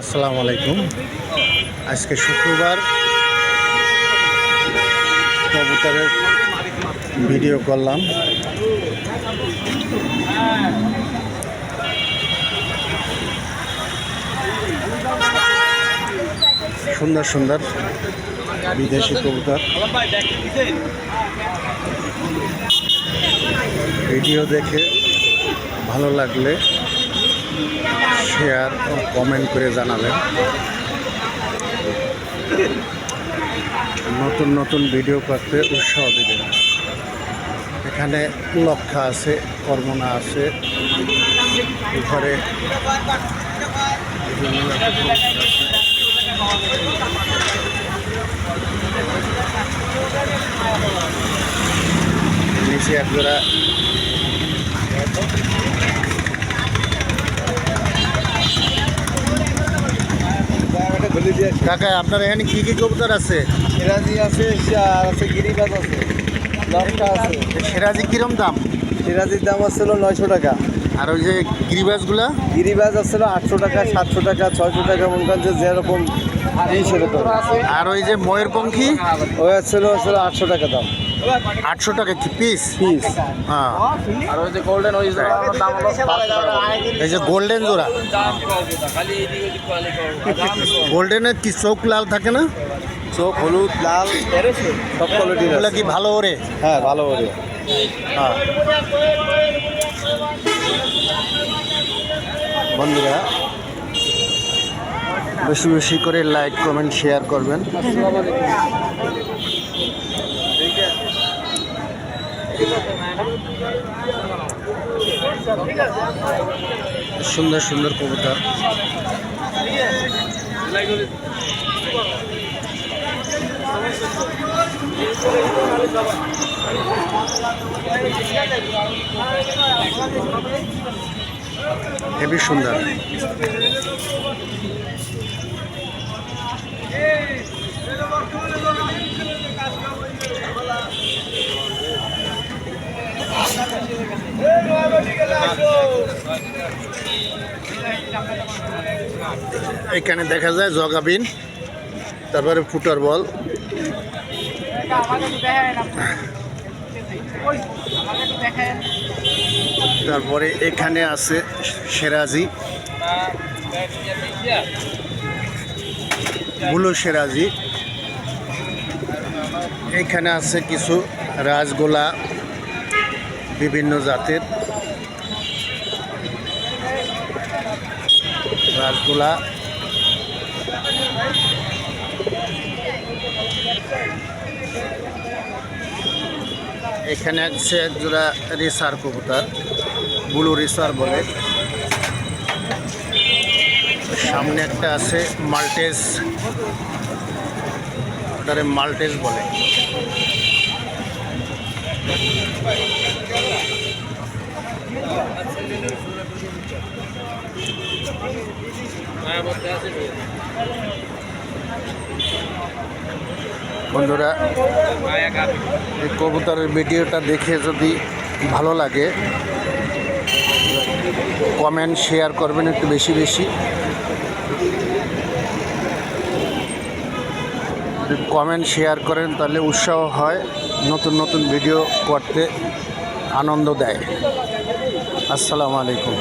আসসালামু আলাইকুম। আজকে শুক্রবার কবুতরের ভিডিও করলাম। সুন্দর সুন্দর বিদেশি কবুতর। ভিডিও দেখে ভালো লাগলে শেয়ার ও কমেন্ট করে জানাবেন। নতুন নতুন ভিডিও করতে উৎসাহ দেবেন। এখানে লক্ষা আছে, কর্মনা আছে, ঘরে নিচে একজোড়া কাকা, আপনার এখানে কি কি কবুতর আছে? সিরাজি আছে, আর আছে গিরিবাজ আছে, লঙ্কা আছে। সিরাজি কিরম দাম? সিরাজির দাম আসছিল 900 টাকা। আর ওই যে গিরিবাজগুলা? গিরিবাজ আসছিল 800 টাকা, 700 টাকা, 600 টাকা, মনে করেন যে যেরকম সেরকম। আর ওই যে ময়ূরপঙ্খী ওই আসছিল 800 টাকা দাম। 800 টাকা কি পিস? পিস। হ্যাঁ। আর ওই যে গোল্ডেন, ওই দাম হলো 500 টাকা। এই যে গোল্ডেন জোড়া, গোল্ডেনের কি চোখ লাল থাকে না? চোখ হলুদ, লাল, সব কোয়ালিটির এগুলা কি ভালো ওরে? হ্যাঁ, ভালো ওরে। হ্যাঁ। বন্ধুরা, বেশি বেশি করে লাইক, কমেন্ট, শেয়ার করবেন। সুন্দর সুন্দর কবুতর। হেবি সুন্দর। এখানে দেখা যায় জগাবিন, তারপরে ফুটার বল, তারপরে এখানে আছে সেরাজি, বুলু সেরাজি। এখানে আছে কিছু রাজগোলা, বিভিন্ন জাতের রাজগোলা। এখানে আছে একজোড়া রেসার কবুতর, বুলু রেসার বলে। সামনে একটা আছে মাল্টেজ, ওটারে মাল্টেজ বলে। বন্ধুরা, এই কবুতরের ভিডিওটা দেখে যদি ভালো লাগে কমেন্ট, শেয়ার করবেন একটু বেশি বেশি। যদি কমেন্ট শেয়ার করেন তাহলে উৎসাহ হয়, নতুন নতুন ভিডিও করতে আনন্দ দেয়। আসসালামু আলাইকুম।